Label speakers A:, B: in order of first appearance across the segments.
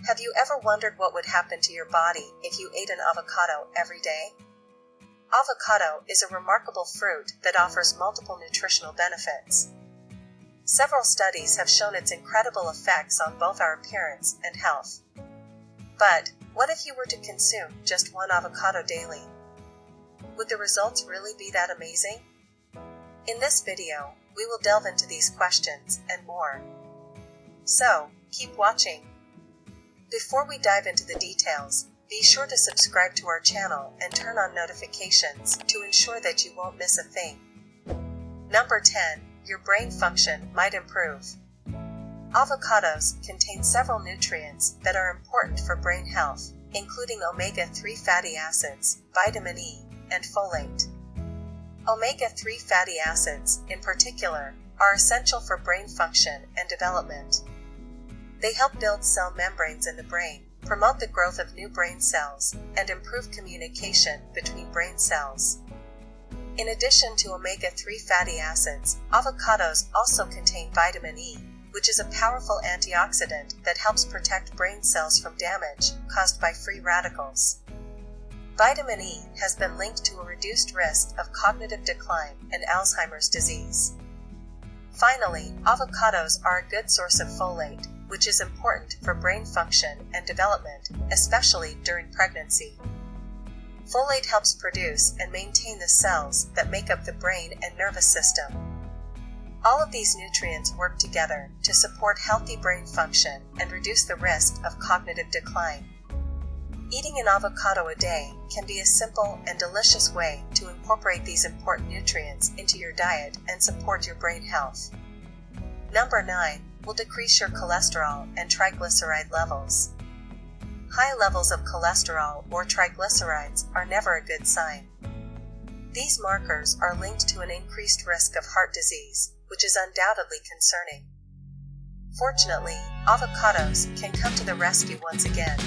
A: Have you ever wondered what would happen to your body if you ate an avocado every day? Avocado is a remarkable fruit that offers multiple nutritional benefits. Several studies have shown its incredible effects on both our appearance and health. But what if you were to consume just one avocado daily? Would the results really be that amazing? In this video, we will delve into these questions and more. So, keep watching. Before we dive into the details, be sure to subscribe to our channel and turn on notifications to ensure that you won't miss a thing. Number 10. Your brain function might improve. Avocados contain several nutrients that are important for brain health, including omega-3 fatty acids, vitamin E, and folate. Omega-3 fatty acids, in particular, are essential for brain function and development. They help build cell membranes in the brain, promote the growth of new brain cells, and improve communication between brain cells. In addition to omega-3 fatty acids, avocados also contain vitamin E, which is a powerful antioxidant that helps protect brain cells from damage caused by free radicals. Vitamin E has been linked to a reduced risk of cognitive decline and Alzheimer's disease. Finally, avocados are a good source of folate, which is important for brain function and development, especially during pregnancy. Folate helps produce and maintain the cells that make up the brain and nervous system. All of these nutrients work together to support healthy brain function and reduce the risk of cognitive decline. Eating an avocado a day can be a simple and delicious way to incorporate these important nutrients into your diet and support your brain health. Number 9. Will decrease your cholesterol and triglyceride levels. High levels of cholesterol or triglycerides are never a good sign. These markers are linked to an increased risk of heart disease, which is undoubtedly concerning. Fortunately, avocados can come to the rescue once again.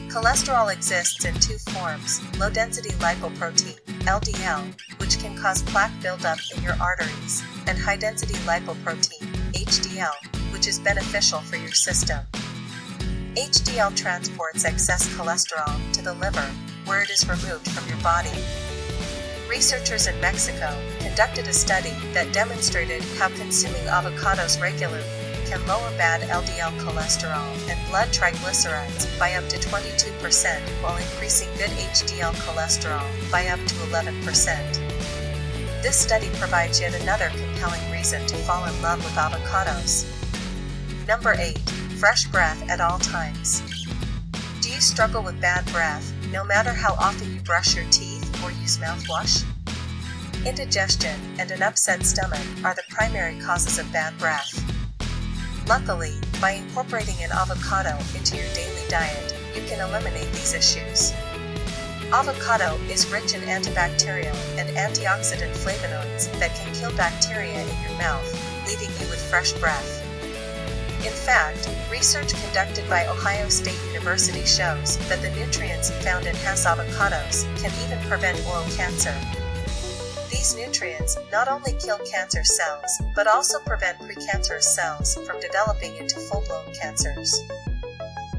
A: Cholesterol exists in two forms: low-density lipoprotein, LDL, which can cause plaque buildup in your arteries, and high-density lipoprotein, HDL, which is beneficial for your system. HDL transports excess cholesterol to the liver, where it is removed from your body. Researchers in Mexico conducted a study that demonstrated how consuming avocados regularly can lower bad LDL cholesterol and blood triglycerides by up to 22% while increasing good HDL cholesterol by up to 11%. This study provides yet another compelling reason to fall in love with avocados. Number 8. Fresh breath at all times. Do you struggle with bad breath, no matter how often you brush your teeth or use mouthwash? Indigestion and an upset stomach are the primary causes of bad breath. Luckily, by incorporating an avocado into your daily diet, you can eliminate these issues. Avocado is rich in antibacterial and antioxidant flavonoids that can kill bacteria in your mouth, leaving you with fresh breath. In fact, research conducted by Ohio State University shows that the nutrients found in Hass avocados can even prevent oral cancer. These nutrients not only kill cancer cells, but also prevent precancerous cells from developing into full-blown cancers.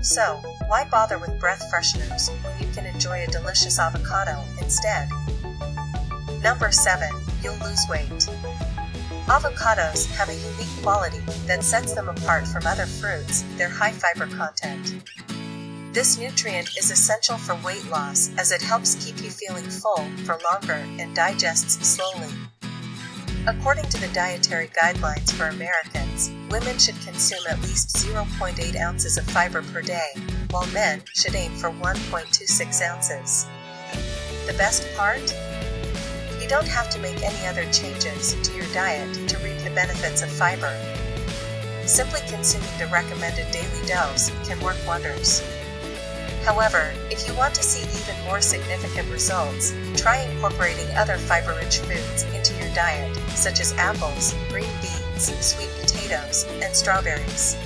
A: So, why bother with breath fresheners when you can enjoy a delicious avocado instead? Number 7. You'll lose weight. Avocados have a unique quality that sets them apart from other fruits: their high fiber content. This nutrient is essential for weight loss as it helps keep you feeling full for longer and digests slowly. According to the dietary guidelines for Americans, women should consume at least 0.8 ounces of fiber per day, while men should aim for 1.26 ounces. The best part? You don't have to make any other changes to your diet to reap the benefits of fiber. Simply consuming the recommended daily dose can work wonders. However, if you want to see even more significant results, try incorporating other fiber-rich foods into your diet, such as apples, green beans, sweet potatoes, and strawberries.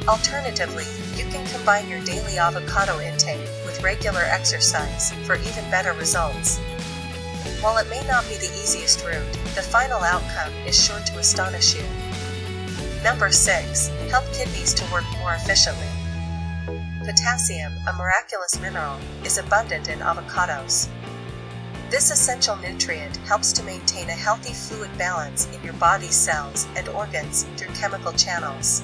A: Alternatively, you can combine your daily avocado intake with regular exercise for even better results. While it may not be the easiest route, the final outcome is sure to astonish you. Number 6. Help kidneys to work more efficiently. Potassium, a miraculous mineral, is abundant in avocados. This essential nutrient helps to maintain a healthy fluid balance in your body's cells and organs through chemical channels.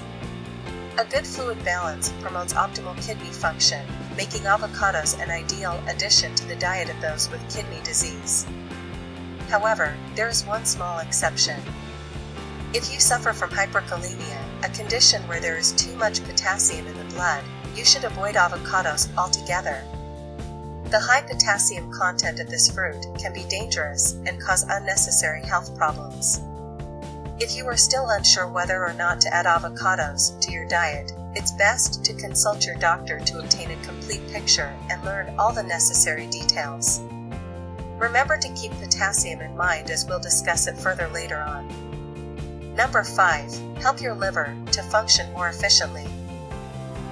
A: A good fluid balance promotes optimal kidney function, making avocados an ideal addition to the diet of those with kidney disease. However, there is one small exception. If you suffer from hyperkalemia, a condition where there is too much potassium in the blood, you should avoid avocados altogether. The high potassium content of this fruit can be dangerous and cause unnecessary health problems. If you are still unsure whether or not to add avocados to your diet, it's best to consult your doctor to obtain a complete picture and learn all the necessary details. Remember to keep potassium in mind as we'll discuss it further later on. Number 5. Help your liver to function more efficiently.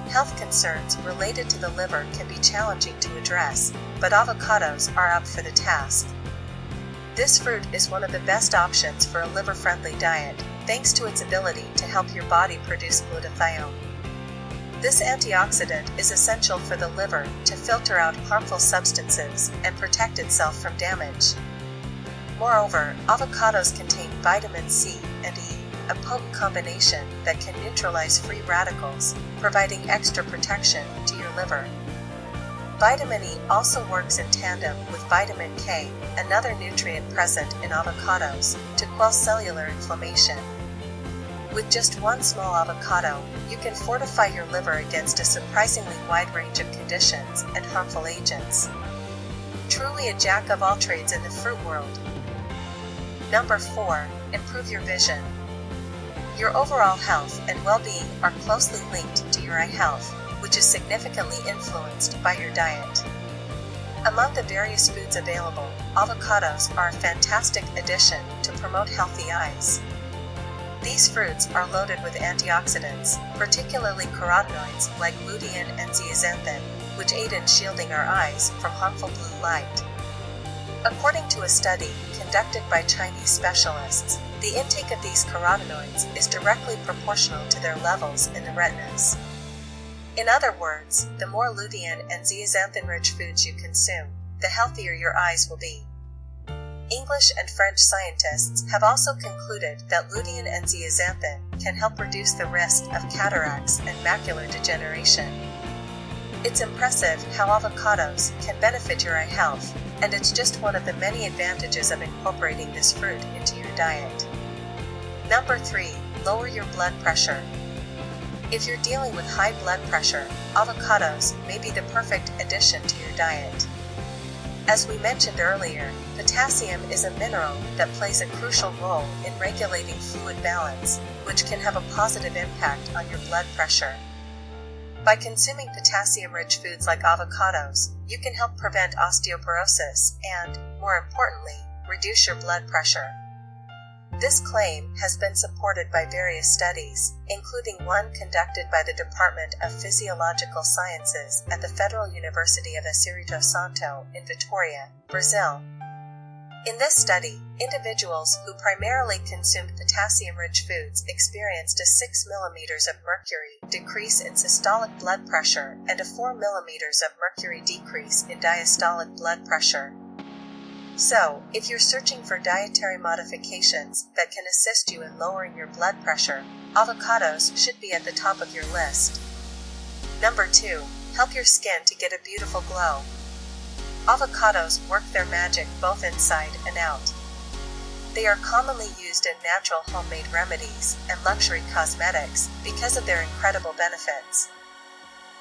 A: Health concerns related to the liver can be challenging to address, but avocados are up for the task. This fruit is one of the best options for a liver-friendly diet, thanks to its ability to help your body produce glutathione. This antioxidant is essential for the liver to filter out harmful substances and protect itself from damage. Moreover, avocados contain vitamin C and E, a potent combination that can neutralize free radicals, providing extra protection to your liver. Vitamin E also works in tandem with vitamin K, another nutrient present in avocados, to quell cellular inflammation. With just one small avocado, you can fortify your liver against a surprisingly wide range of conditions and harmful agents. Truly a jack of all trades in the fruit world. Number 4. Improve your vision. Your overall health and well-being are closely linked to your eye health, which is significantly influenced by your diet. Among the various foods available, avocados are a fantastic addition to promote healthy eyes. These fruits are loaded with antioxidants, particularly carotenoids like lutein and zeaxanthin, which aid in shielding our eyes from harmful blue light. According to a study conducted by Chinese specialists, the intake of these carotenoids is directly proportional to their levels in the retinas. In other words, the more lutein and zeaxanthin-rich foods you consume, the healthier your eyes will be. English and French scientists have also concluded that lutein and zeaxanthin can help reduce the risk of cataracts and macular degeneration. It's impressive how avocados can benefit your eye health, and it's just one of the many advantages of incorporating this fruit into your diet. Number 3. Lower your blood pressure. If you're dealing with high blood pressure, avocados may be the perfect addition to your diet. As we mentioned earlier, potassium is a mineral that plays a crucial role in regulating fluid balance, which can have a positive impact on your blood pressure. By consuming potassium-rich foods like avocados, you can help prevent osteoporosis and, more importantly, reduce your blood pressure. This claim has been supported by various studies, including one conducted by the Department of Physiological Sciences at the Federal University of Espírito Santo in Vitória, Brazil. In this study, individuals who primarily consumed potassium-rich foods experienced a 6 mm of mercury decrease in systolic blood pressure and a 4 mm of mercury decrease in diastolic blood pressure. So, if you're searching for dietary modifications that can assist you in lowering your blood pressure, avocados should be at the top of your list. Number 2. Help your skin to get a beautiful glow. Avocados work their magic both inside and out. They are commonly used in natural homemade remedies and luxury cosmetics because of their incredible benefits.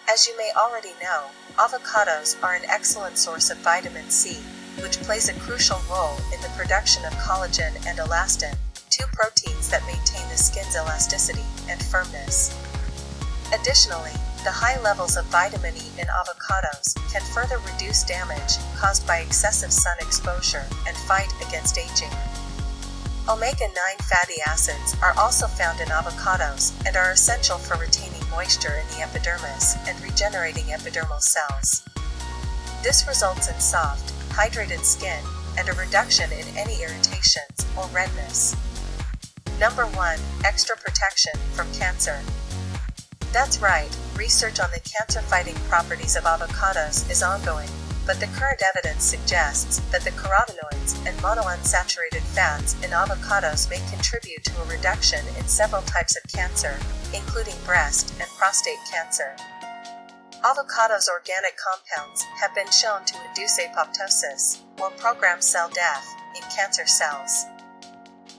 A: As you may already know, avocados are an excellent source of vitamin C, which plays a crucial role in the production of collagen and elastin, two proteins that maintain the skin's elasticity and firmness. Additionally, the high levels of vitamin E in avocados can further reduce damage caused by excessive sun exposure and fight against aging. Omega-9 fatty acids are also found in avocados and are essential for retaining moisture in the epidermis and regenerating epidermal cells. This results in soft, hydrated skin and a reduction in any irritations or redness. Number 1. Extra protection from cancer. That's right, research on the cancer-fighting properties of avocados is ongoing, but the current evidence suggests that the carotenoids and monounsaturated fats in avocados may contribute to a reduction in several types of cancer, including breast and prostate cancer. Avocados' organic compounds have been shown to induce apoptosis, or programmed cell death, in cancer cells.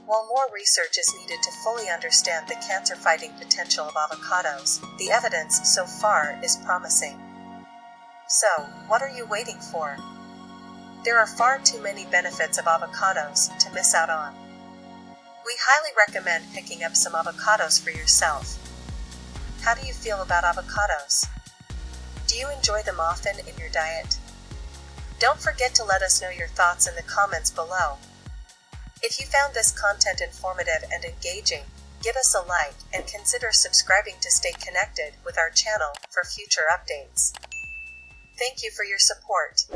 A: While more research is needed to fully understand the cancer-fighting potential of avocados, the evidence so far is promising. So, what are you waiting for? There are far too many benefits of avocados to miss out on. We highly recommend picking up some avocados for yourself. How do you feel about avocados? Do you enjoy them often in your diet? Don't forget to let us know your thoughts in the comments below. If you found this content informative and engaging, give us a like and consider subscribing to stay connected with our channel for future updates. Thank you for your support.